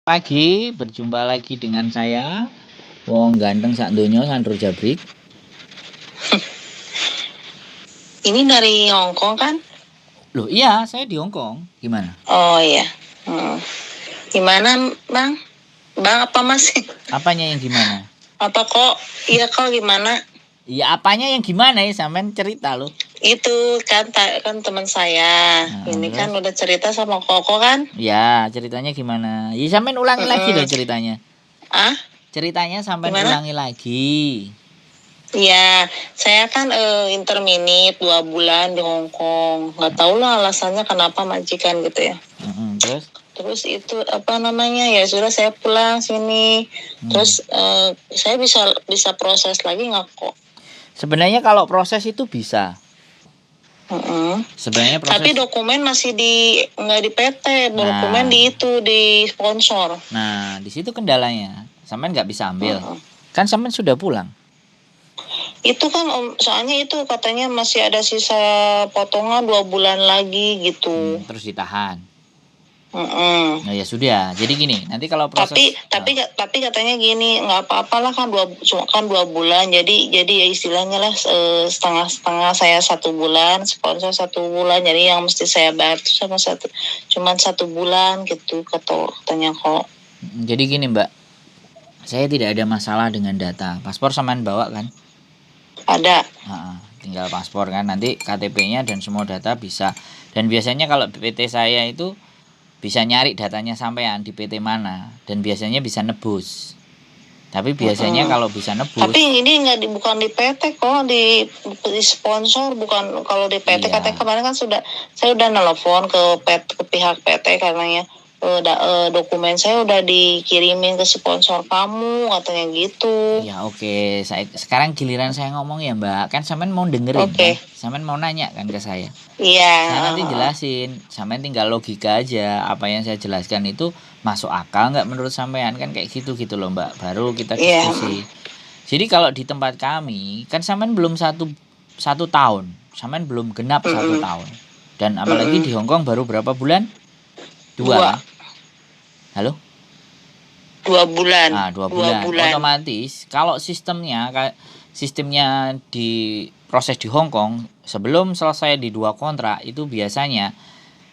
Pagi, berjumpa lagi dengan saya, wong ganteng sak donya Sandro Jabrik. Ini dari Hongkong kan? Loh iya, saya di Hongkong. Gimana? Oh iya. Gimana Bang? Bang apa Mas? Apanya yang gimana? Apa kok? Iya kok gimana? Iya apanya yang gimana ya, sampean cerita loh. Itu kan teman saya. Ini terus? kan udah cerita sama Koko kan? Ya, ceritanya gimana? Ya sampean ulangi lagi loh ceritanya. Ah? Ceritanya sampean Gimana? ulangi lagi. Iya, saya kan interminit 2 bulan di Hongkong. Nggak tahu lah alasannya kenapa majikan gitu ya. Terus itu apa namanya, ya sudah saya pulang sini. Terus saya bisa proses lagi nggak kok? Sebenarnya kalau proses itu bisa. Sebenarnya proses. Tapi dokumen masih nggak di PT, dokumen di sponsor. Nah, di situ kendalanya. Sampean nggak bisa ambil. Kan sampean sudah pulang. Itu kan soalnya itu katanya masih ada sisa potongan 2 bulan lagi gitu. Terus ditahan. Nah ya sudah, jadi gini, nanti kalau proses. Tapi katanya gini, nggak apa-apalah kan 2 bulan, jadi ya istilahnya lah setengah saya 1 bulan, sponsor 1 bulan, jadi yang mesti saya bayar itu cuma 1 bulan gitu katanya kok. Jadi gini Mbak, saya tidak ada masalah dengan data. Paspor sampean bawa kan? Ada. Tinggal paspor kan, nanti KTP-nya dan semua data bisa. Dan biasanya kalau PT saya itu bisa nyari datanya sampean di PT mana, dan biasanya bisa nebus. Tapi biasanya kalau bisa nebus. Tapi ini bukan di PT kok, di sponsor, bukan. Kalau di PT katanya kemarin kan saya udah nelpon ke pihak PT katanya dokumen saya udah dikirimin ke sponsor kamu katanya gitu. Ya oke. Sekarang giliran saya ngomong ya Mbak, kan sampean mau dengerin kan? Sampean mau nanya kan ke saya? Iya. Saya nanti jelasin, sampean tinggal logika aja, apa yang saya jelaskan itu masuk akal nggak menurut sampean, kan kayak gitu loh Mbak, baru kita diskusi. Jadi kalau di tempat kami kan sampean belum satu tahun, sampean belum genap 1 tahun, dan apalagi di Hongkong baru berapa bulan? 2 kan? Halo? 2 bulan. Nah, 2 bulan. Otomatis kalau sistemnya di proses di Hongkong sebelum selesai di 2 kontrak itu biasanya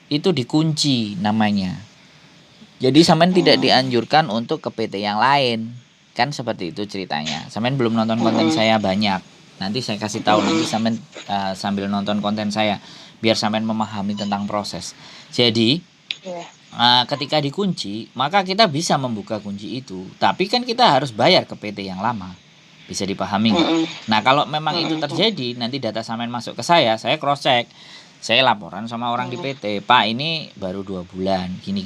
itu dikunci namanya. Jadi sampean tidak dianjurkan untuk ke PT yang lain. Kan seperti itu ceritanya. Sampean belum nonton konten saya banyak. Nanti saya kasih tahu, nanti sampean sambil nonton konten saya biar sampean memahami tentang proses. Jadi ketika dikunci, maka kita bisa membuka kunci itu. Tapi kan kita harus bayar ke PT yang lama. Bisa dipahami nggak? Nah kalau memang itu terjadi, nanti data sampean masuk ke saya cross check. Saya laporan sama orang di PT, Pak ini baru 2 bulan, gini.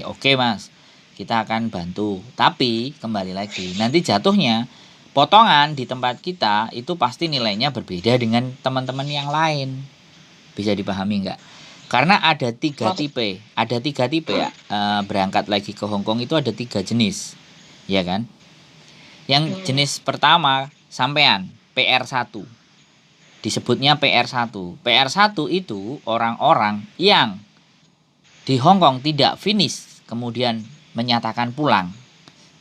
Oke Mas, kita akan bantu. Tapi kembali lagi, nanti jatuhnya potongan di tempat kita itu pasti nilainya berbeda dengan teman-teman yang lain. Bisa dipahami nggak? Karena ada 3 tipe. Ada 3 tipe ya. Berangkat lagi ke Hongkong itu ada 3 jenis. Ya kan? Yang jenis pertama sampean PR1. Disebutnya PR1. PR1 itu orang-orang yang di Hongkong tidak finish kemudian menyatakan pulang.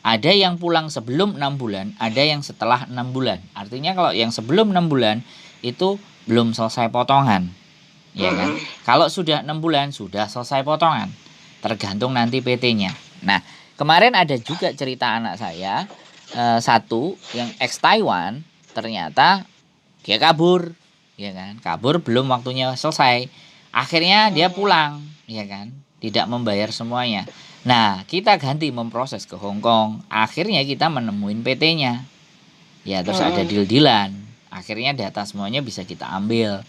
Ada yang pulang sebelum 6 bulan, ada yang setelah 6 bulan. Artinya kalau yang sebelum 6 bulan itu belum selesai potongan. Ya kan? Kalau sudah 6 bulan sudah selesai potongan, tergantung nanti PT-nya. Nah kemarin ada juga cerita anak saya satu yang ex Taiwan, ternyata dia kabur, ya kan? Kabur belum waktunya selesai, akhirnya dia pulang, ya kan? Tidak membayar semuanya. Nah kita ganti memproses ke Hongkong, akhirnya kita menemuin PT-nya, ya terus ada deal-dealan, akhirnya data semuanya bisa kita ambil.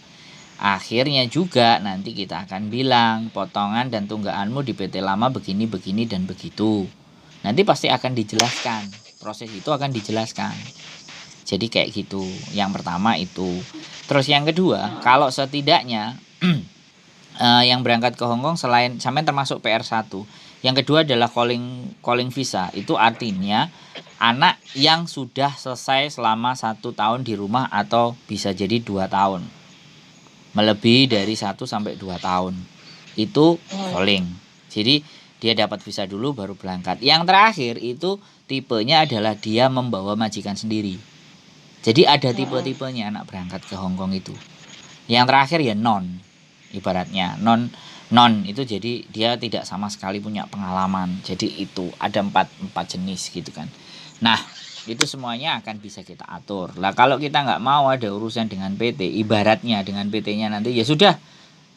Akhirnya juga nanti kita akan bilang potongan dan tunggakanmu di PT lama begini dan begitu. Nanti pasti akan dijelaskan, proses itu akan dijelaskan. Jadi kayak gitu. Yang pertama itu. Terus yang kedua, kalau setidaknya yang berangkat ke Hongkong selain sampai termasuk PR1, yang kedua adalah calling visa. Itu artinya anak yang sudah selesai selama 1 tahun di rumah atau bisa jadi 2 tahun. Melebihi dari 1 sampai 2 tahun itu calling. Jadi Dia dapat visa dulu baru berangkat. Yang terakhir itu tipenya adalah dia membawa majikan sendiri. Jadi ada tipe-tipenya anak berangkat ke Hong Kong itu. Yang terakhir ya non, ibaratnya non itu jadi dia tidak sama sekali punya pengalaman. Jadi itu ada empat jenis gitu kan. Nah itu semuanya akan bisa kita atur. Lah kalau kita nggak mau ada urusan dengan PT, ibaratnya dengan PT-nya nanti ya sudah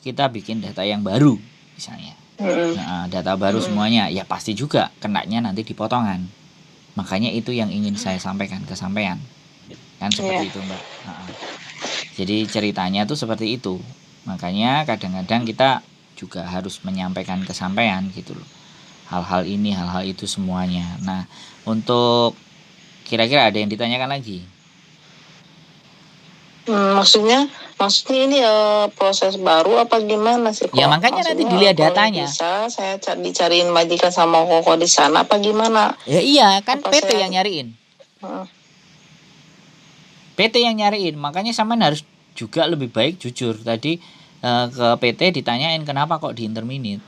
kita bikin data yang baru misalnya. Nah, data baru semuanya ya pasti juga kenanya nanti dipotongan. Makanya itu yang ingin saya sampaikan ke sampean. Kan seperti itu Mbak. Jadi ceritanya tuh seperti itu. Makanya kadang-kadang kita juga harus menyampaikan ke sampean gitu loh. Hal-hal ini, hal-hal itu semuanya. Nah, untuk kira-kira ada yang ditanyakan lagi? Maksudnya ini proses baru apa gimana sih kok? Ya makanya maksudnya nanti dilihat datanya. Bisa saya dicariin majikan sama koko di sana apa gimana? Ya iya kan apa PT yang nyariin. PT yang nyariin, makanya sampean harus juga lebih baik jujur. Tadi ke PT ditanyain kenapa kok di interminit,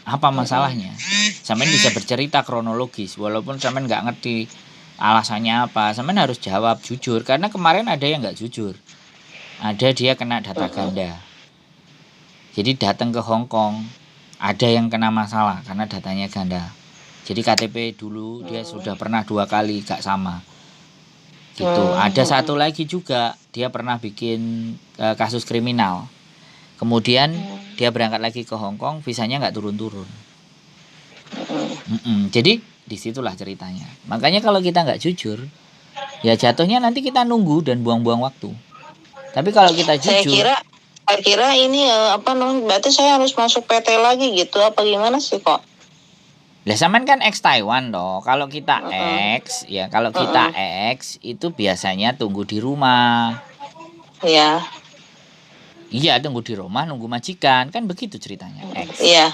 apa masalahnya. Sampean bisa bercerita kronologis walaupun sampean nggak ngerti alasannya apa, sampean harus jawab jujur. Karena kemarin ada yang nggak jujur, ada dia kena data ganda, jadi datang ke Hong Kong ada yang kena masalah karena datanya ganda. Jadi KTP dulu dia sudah pernah 2 kali gak sama gitu. Ada satu lagi juga dia pernah bikin kasus kriminal, kemudian dia berangkat lagi ke Hong Kong, visanya nggak turun-turun. Jadi disitulah ceritanya. Makanya kalau kita nggak jujur, ya jatuhnya nanti kita nunggu dan buang-buang waktu. Tapi kalau kita jujur, saya kira ini berarti saya harus masuk PT lagi gitu apa gimana sih kok? Lah sampean kan ex Taiwan toh. Kalau kita ex, ya kalau kita ex itu biasanya tunggu di rumah. Iya. Iya, tunggu di rumah nunggu majikan, kan begitu ceritanya. Ex. Iya.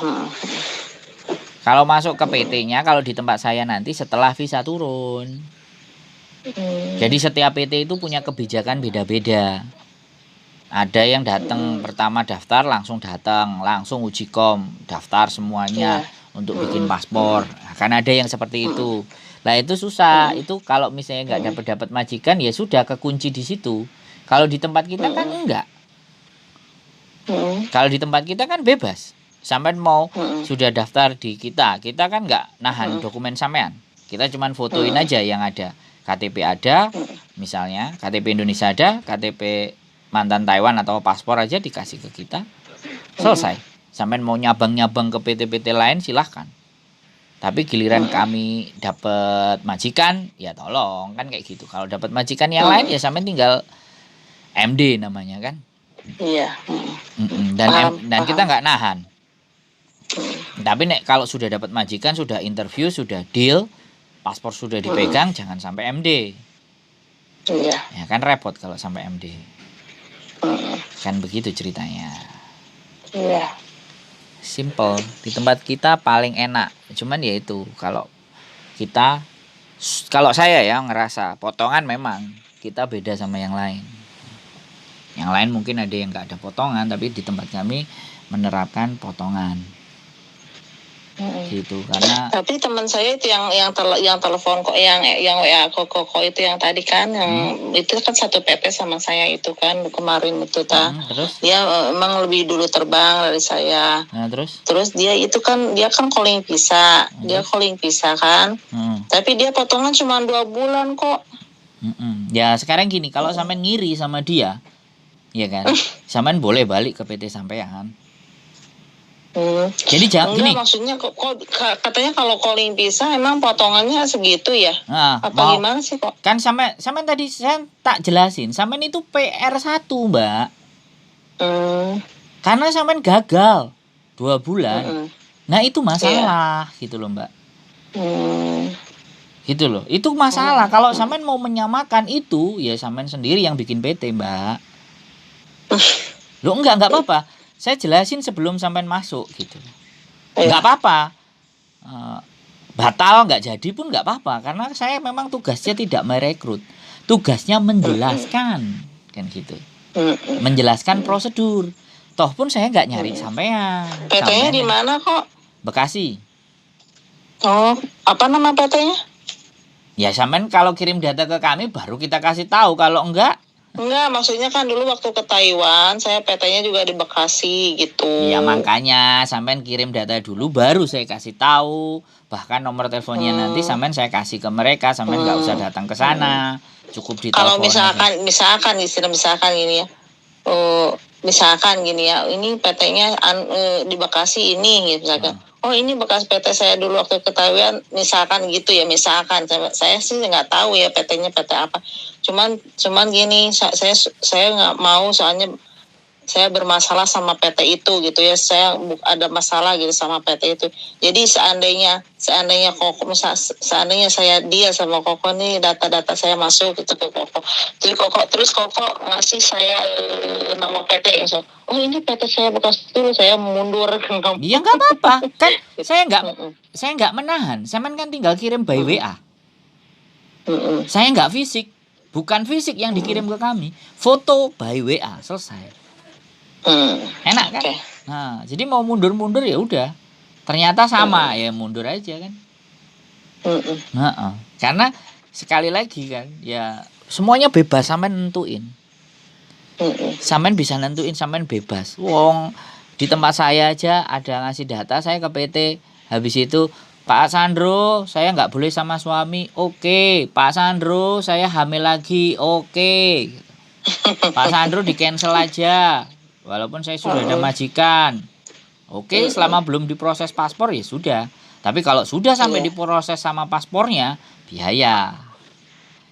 Kalau masuk ke PT-nya, kalau di tempat saya nanti setelah visa turun. Jadi setiap PT itu punya kebijakan beda-beda. Ada yang datang pertama daftar langsung uji kom, daftar semuanya untuk bikin paspor. Kan ada yang seperti itu. Lah itu susah. Itu kalau misalnya nggak dapat majikan ya sudah kekunci di situ. Kalau di tempat kita kan enggak. Kalau di tempat kita kan bebas. Sampean mau sudah daftar di kita kan nggak nahan dokumen sampean. Kita cuman fotoin aja yang ada. KTP ada, misalnya KTP Indonesia ada, KTP mantan Taiwan atau paspor aja dikasih ke kita. Selesai. Sampean mau nyabang-nyabang ke PT-PT lain silahkan. Tapi giliran kami dapat majikan, ya tolong kan kayak gitu. Kalau dapat majikan yang lain ya sampean tinggal MD namanya kan. Iya. Dan kita nggak nahan. Tapi kalau sudah dapat majikan, sudah interview, sudah deal, paspor sudah dipegang, jangan sampai MD. Iya. Ya kan repot kalau sampai MD. Kan begitu ceritanya. Iya. Simple. Di tempat kita paling enak. Cuman ya itu kalau saya ya ngerasa potongan memang kita beda sama yang lain. Yang lain mungkin ada yang nggak ada potongan, tapi di tempat kami menerapkan potongan. Gitu karena tapi teman saya itu yang telepon kok yang WA kok itu yang tadi kan yang itu kan satu PP sama saya itu kan kemarin itu terus dia emang lebih dulu terbang dari saya. Nah, terus dia kan calling visa. Dia calling visa kan. Tapi dia potongan cuma 2 bulan kok. Ya sekarang gini, kalau sampean ngiri sama dia ya kan, sampean boleh balik ke PT sampean. Jadi gini. Maksudnya kok katanya kalau calling visa emang potongannya segitu ya? Apa gimana sih kok? Kan sampean tadi saya tak jelasin, sampean itu PR1, Mbak. Karena sampean gagal 2 bulan. Nah, itu masalah gitu loh, Mbak. Gitu loh. Itu masalah. Kalau sampean mau menyamakan itu, ya sampean sendiri yang bikin PT, Mbak. Loh enggak apa-apa. Saya jelasin sebelum sampean masuk gitu. Enggak apa-apa. Batal enggak jadi pun enggak apa-apa karena saya memang tugasnya tidak merekrut. Tugasnya menjelaskan kan gitu. Menjelaskan prosedur. Toh pun saya enggak nyari sampean. PT-nya di mana kok? Bekasi. Oh, apa nama PT-nya? Ya sampean kalau kirim data ke kami baru kita kasih tahu, kalau enggak. Enggak, maksudnya kan dulu waktu ke Taiwan saya PT-nya juga di Bekasi gitu. Ya makanya sampean kirim data dulu baru saya kasih tahu. Bahkan nomor teleponnya nanti sampean saya kasih ke mereka, sampean nggak usah datang ke sana. Cukup ditelepon. Kalau misalkan gini ya. Misalkan gini ya, ini PT-nya di Bekasi ini gitu misalkan. Oh, ini bekas PT saya dulu waktu ke Taiwan, misalkan gitu ya, misalkan saya sih nggak tahu ya PT-nya PT apa. Cuman gini, saya nggak mau, soalnya saya bermasalah sama PT itu gitu ya, saya ada masalah gitu sama PT itu. Jadi seandainya Koko, seandainya dia sama Koko nih, data-data saya masuk gitu ke Koko, terus Koko ngasih saya nama PT ya, oh ini PT saya bekas dulu, saya mundur. Iya nggak apa-apa kan, saya nggak menahan, saya kan tinggal kirim by WA. Saya nggak fisik, bukan fisik yang dikirim ke kami, foto by WA, selesai. Enak kan? Okay. Nah, jadi mau mundur ya udah. Ternyata sama, ya mundur aja kan. Karena sekali lagi kan, ya semuanya bebas, sampean nentuin. Sampean bisa nentuin, sampean bebas. Wong di tempat saya aja ada ngasih data saya ke PT, habis itu Pak Sandro, saya nggak boleh sama suami. Oke, Pak Sandro, saya hamil lagi. Oke. Pak Sandro di cancel aja. Walaupun saya sudah ada majikan. Oke, selama belum diproses paspor ya sudah. Tapi kalau sudah sampai diproses sama paspornya, biaya.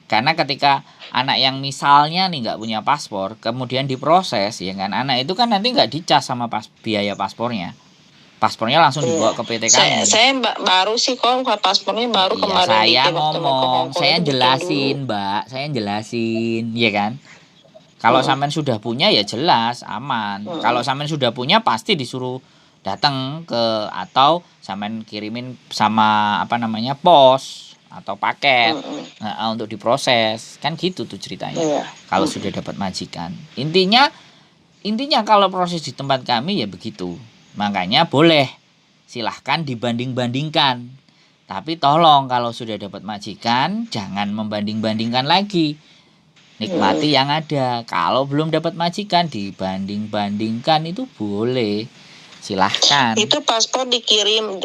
Karena ketika anak yang misalnya nih nggak punya paspor, kemudian diproses, ya kan, anak itu kan nanti nggak dicas sama biaya paspornya. Paspornya langsung dibawa ke PT kami. Saya baru sih kok paspornya baru kemarin. Saya ngomong, saya jelasin Mbak, saya jelasin, ya kan. Kalau sampean sudah punya ya jelas aman. Kalau sampean sudah punya pasti disuruh datang ke, atau sampean kirimin sama pos atau paket untuk diproses. Kan gitu tuh ceritanya. Kalau sudah dapat majikan. Intinya kalau proses di tempat kami ya begitu. Makanya boleh silahkan dibanding-bandingkan. Tapi tolong kalau sudah dapat majikan jangan membanding-bandingkan lagi. Nikmati yang ada. Kalau belum dapat majikan dibanding-bandingkan itu boleh. Silahkan. Itu paspor dikirim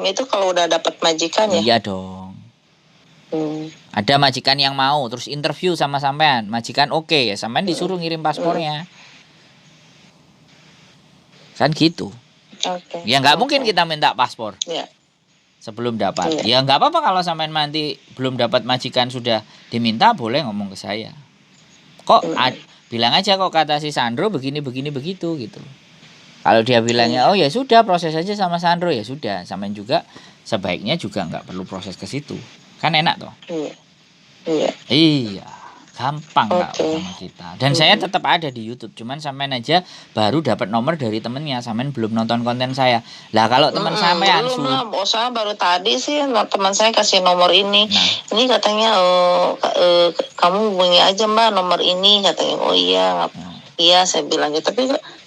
itu kalau udah dapat majikan ya? Iya dong. Ada majikan yang mau terus interview sama sampean. Majikan oke ya, sampean disuruh ngirim paspornya. Kan gitu. Ya nggak mungkin kita minta paspor. Sebelum dapat. Ya nggak apa-apa kalau sampean nanti belum dapat majikan sudah diminta, boleh ngomong ke saya. Kok bilang aja kok kata si Sandro begini begitu gitu. Kalau dia bilangnya oh ya sudah proses aja sama Sandro, ya sudah, sampean juga sebaiknya juga nggak perlu proses ke situ. Kan enak toh? Iya. Gampang nggak sama kita. Dan saya tetap ada di YouTube. Cuman sampean aja baru dapat nomor dari temennya. Sampean belum nonton konten saya. Lah kalau teman sampean saya baru tadi sih teman saya kasih nomor ini. Ini katanya kamu hubungi aja Mbak nomor ini katanya. Oh iya. Iya saya bilang gitu.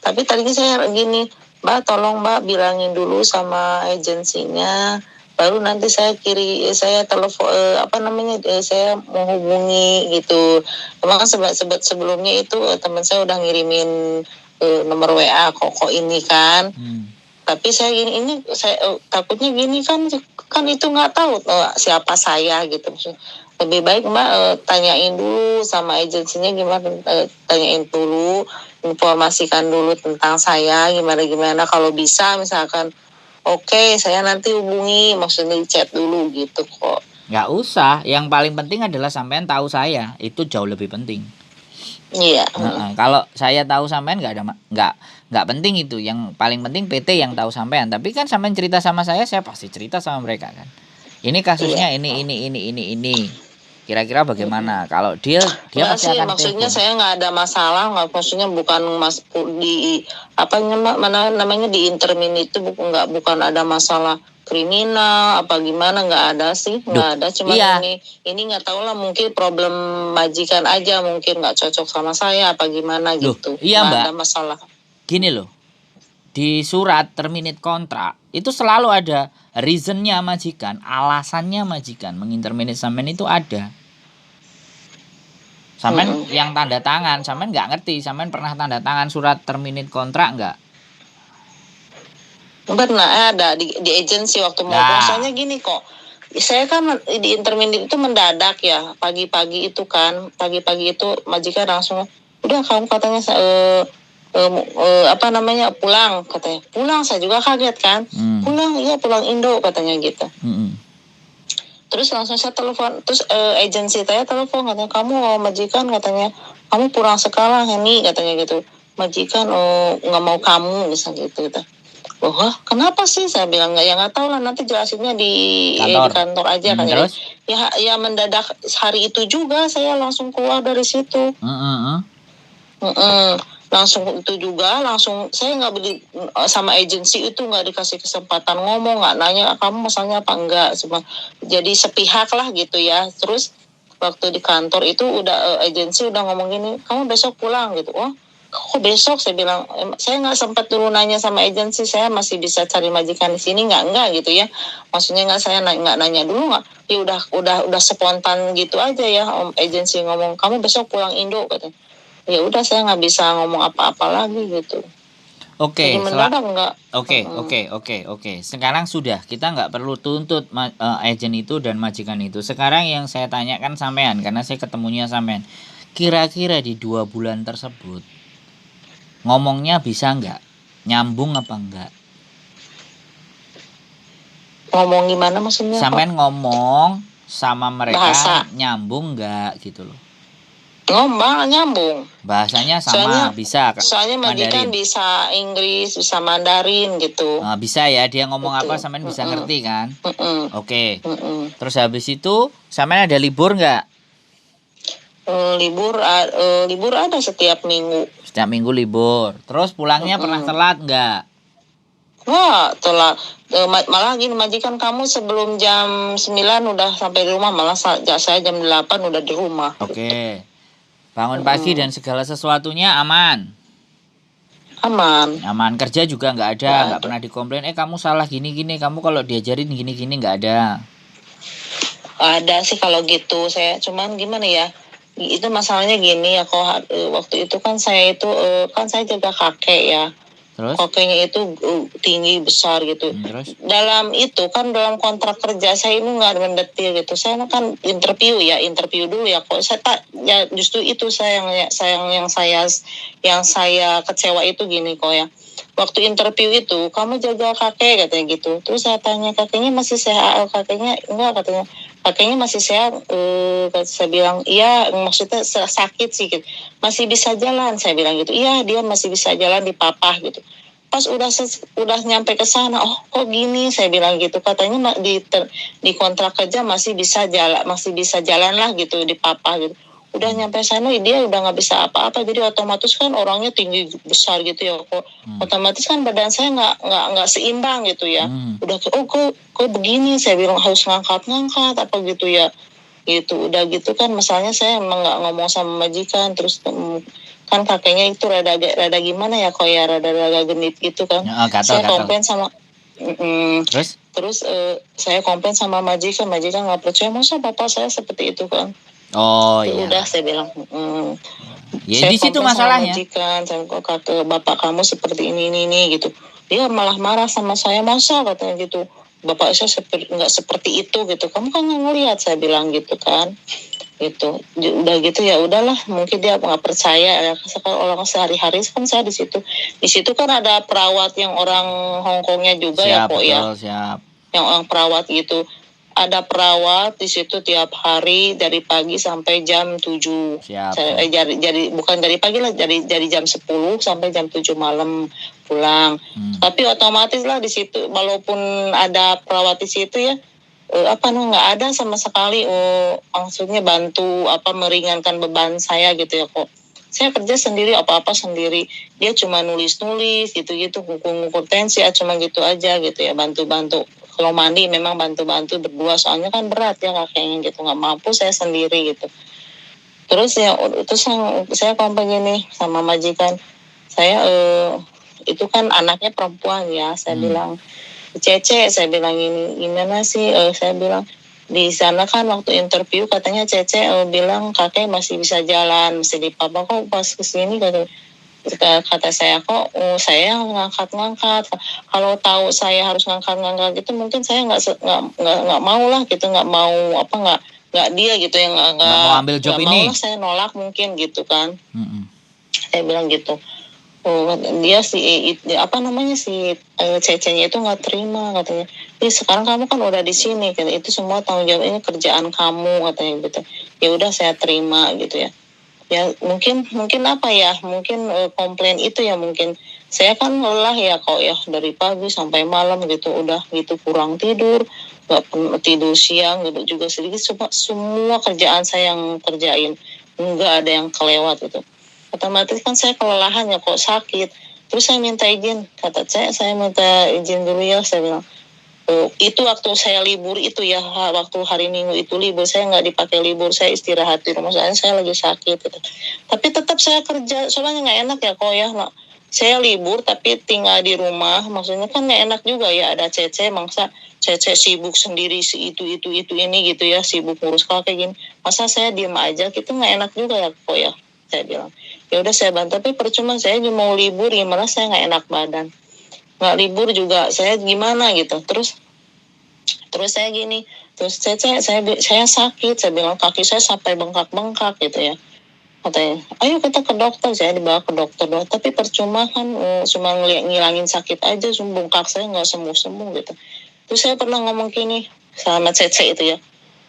Tapi tadinya saya gini, Mbak tolong Mbak bilangin dulu sama agensinya. Baru nanti saya telepon saya mau hubungi gitu. Emang sebelumnya itu teman saya udah ngirimin nomor WA Koko ini kan. Tapi saya saya takutnya gini kan itu nggak tahu siapa saya gitu. Lebih baik Mbak tanyain dulu sama agensinya gimana, tanyain dulu, informasikan dulu tentang saya gimana kalau bisa misalkan. Oke, saya nanti hubungi, maksudnya chat dulu gitu kok. Nggak usah, yang paling penting adalah sampean tahu saya, itu jauh lebih penting. Iya. Kalau saya tahu sampean nggak penting itu, yang paling penting PT yang tahu sampean. Tapi kan sampean cerita sama saya pasti cerita sama mereka kan. Ini kasusnya ini. Kira-kira bagaimana? Kalau dia pasti akan maksudnya saya nggak ada masalah, maksudnya bukan di namanya di intermin itu bukan ada masalah kriminal apa gimana, nggak ada sih, nggak ada. Cuma ini nggak tahu lah, mungkin problem majikan aja, mungkin nggak cocok sama saya apa gimana gitu. Iya Mbak. Ada masalah. Gini loh, di surat terminate kontrak itu selalu ada reasonnya majikan, alasannya majikan menginterminate sampean itu ada. Sampean yang tanda tangan, sampean nggak ngerti, sampean pernah tanda tangan surat terminate kontrak nggak? Pernah ada di agensi waktu mau soalnya gini kok. Saya kan di interminate itu mendadak ya, pagi-pagi itu majikan langsung udah kamu katanya pulang katanya. Pulang, saya juga kaget kan. Pulang Indo katanya gitu. Terus langsung saya telepon, terus agensi saya telepon katanya kamu majikan katanya kamu pulang sekarang ini katanya gitu. Majikan nggak mau kamu misalnya gitu. Oh, kenapa sih? Saya bilang nggak tahu lah, nanti jelasinnya di kantor aja kan. Terus? Ya mendadak hari itu juga saya langsung keluar dari situ. Langsung itu juga, langsung saya nggak beli sama agensi itu, nggak dikasih kesempatan ngomong, nggak nanya kamu masalahnya apa enggak, cuma jadi sepihak lah gitu ya. Terus waktu di kantor itu udah agensi udah ngomong gini, kamu besok pulang gitu. Oh, kok besok? Saya bilang saya nggak sempat dulu nanya sama agensi, saya masih bisa cari majikan di sini nggak gitu ya, maksudnya saya nggak nanya dulu nggak, ya udah spontan gitu aja ya. Agensi ngomong kamu besok pulang Indo katanya. Ya udah saya nggak bisa ngomong apa-apa lagi gitu. Oke, Oke. Sekarang sudah, kita nggak perlu tuntut agen itu dan majikan itu. Sekarang yang saya tanyakan sampean, karena saya ketemunya sampean, kira-kira di 2 bulan tersebut ngomongnya bisa nggak, nyambung apa enggak? Ngomong gimana maksudnya? Sampean ngomong sama mereka bahasa nyambung nggak gitu loh? Ngomong nyambung. Bahasanya sama, bisa. Soalnya majikan bisa Inggris, bisa Mandarin gitu. Bisa ya, dia ngomong apa sampean bisa ngerti kan? Oke. Terus habis itu sampean ada libur nggak? Libur ada setiap minggu. Setiap minggu libur. Terus pulangnya pernah telat nggak? Wah, telat. Malah gini, majikan kamu sebelum jam 9 udah sampai di rumah, malah saya jam 8 udah di rumah. Oke. Bangun pagi dan segala sesuatunya aman. Aman. Kerja juga nggak ada, nggak pernah dikomplain. Kamu salah gini-gini, kamu kalau diajarin gini-gini nggak ada. Ada sih kalau gitu, saya cuman gimana ya? Itu masalahnya gini ya, kok waktu itu kan saya jaga kakek ya. Terus? Kakeknya itu tinggi besar gitu. Terus? Dalam kontrak kerja saya ini nggak mendetil gitu. Saya kan interview dulu ya. Kok saya justru itu yang saya kecewa itu gini kok ya. Waktu interview itu kamu jaga kakek katanya gitu. Terus saya tanya kakeknya masih sehat, kakeknya enggak katanya. Kakeknya masih sehat. Saya bilang iya, maksudnya sakit sih gitu. Masih bisa jalan, saya bilang gitu. Iya, dia masih bisa jalan di papah gitu. Pas udah nyampe ke sana, oh kok gini, saya bilang gitu. Katanya di kontrak kerja masih bisa jalan lah gitu di papah gitu. Udah nyampe sana dia udah nggak bisa apa-apa, jadi otomatis kan orangnya tinggi besar gitu ya, kok otomatis kan badan saya nggak seimbang gitu ya. Udah kok begini, saya bilang harus ngangkat apa gitu ya, gitu. Udah gitu kan masalahnya saya emang nggak ngomong sama majikan. Terus kan kakeknya itu rada gimana ya, kok ya rada genit gitu kan. Saya komplain sama terus saya komplain sama majikan nggak percaya, masa bapak saya seperti itu kan. Oh iya. Udah saya bilang ya di situ masalahnya. Saya kakek bapak kamu seperti ini gitu. Dia malah marah sama saya, masa katanya gitu, bapak saya nggak seperti itu gitu, kamu kan nggak ngelihat, saya bilang gitu kan. Gitu udah gitu ya udahlah, mungkin dia nggak percaya ya. Orang sehari-hari kan saya di situ kan ada perawat yang orang Hongkongnya juga. Siap, ya kok ya siap. Yang orang perawat gitu, ada perawat di situ tiap hari dari pagi sampai jam 7. Jadi bukan dari pagi lah, dari jam 10 sampai jam 7 malam pulang. Tapi otomatis lah di situ, walaupun ada perawat di situ ya, nggak ada sama sekali maksudnya bantu meringankan beban saya gitu ya, kok. Saya kerja sendiri, apa-apa sendiri. Dia cuma nulis-nulis gitu-gitu, ngukur tensi ya, cuma gitu aja gitu ya, bantu-bantu. Kalau mandi memang bantu-bantu berdua, soalnya kan berat ya kakeknya gitu, nggak mampu saya sendiri gitu. Terus saya komplain nih sama majikan saya, itu kan anaknya perempuan ya, saya bilang Cece, saya bilang ini gimana sih, saya bilang di sana kan waktu interview katanya Cece bilang kakek masih bisa jalan, masih di papa, kok pas kesini kata saya kok saya ngangkat-ngangkat. Kalau tahu saya harus ngangkat-ngangkat gitu mungkin saya nggak mau lah gitu, nggak mau nggak dia gitu yang nggak mau ambil job ini. Mau lah, saya nolak mungkin gitu kan. Saya bilang gitu. Dia si Cece-nya itu nggak terima katanya. Sekarang kamu kan udah di sini, gitu. Itu semua tanggung jawab, ini kerjaan kamu katanya gitu. Ya udah saya terima gitu ya. Ya mungkin apa ya, mungkin komplain itu ya, mungkin saya kan lelah ya kok ya, dari pagi sampai malam gitu, udah gitu kurang tidur, nggak pernah tidur siang gitu juga sedikit, semua kerjaan saya yang kerjain, nggak ada yang kelewat gitu. Otomatis kan saya kelelahan ya, kok sakit, terus saya minta izin, kata saya minta izin dulu ya, saya bilang. Itu waktu saya libur itu ya, waktu hari Minggu itu libur, saya nggak dipakai libur, saya istirahat di rumah, soalnya saya lagi sakit gitu. Tapi tetap saya kerja, soalnya nggak enak ya kok ya, saya libur tapi tinggal di rumah, maksudnya kan nggak enak juga ya, ada Cece, masa Cece sibuk sendiri si itu ini gitu ya, sibuk ngurus kakek gini, masa saya diem aja gitu, nggak enak juga ya kok ya, saya bilang. Ya udah saya bantu, tapi percuma, saya cuma mau libur, gimana saya nggak enak badan, nggak libur juga saya gimana gitu. Terus saya gini, terus saya sakit, saya bilang kaki saya sampai bengkak-bengkak gitu ya, katanya ayo kita ke dokter, saya dibawa ke dokter doang, tapi percuma kan, cuma ngilangin sakit aja, bengkak saya nggak sembuh gitu. Terus saya pernah ngomong gini sama Cece itu ya,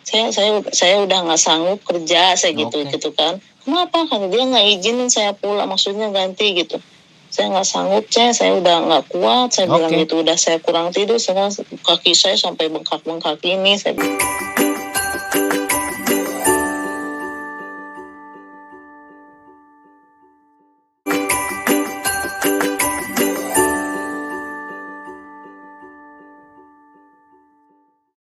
saya udah nggak sanggup kerja, saya gitu kan. Kenapa? Kan dia nggak izinin saya pulang, maksudnya ganti gitu. Saya nggak sanggup, saya udah nggak kuat, saya bilang gitu, udah saya kurang tidur, kaki saya sampai bengkak-bengkak ini, saya bilang.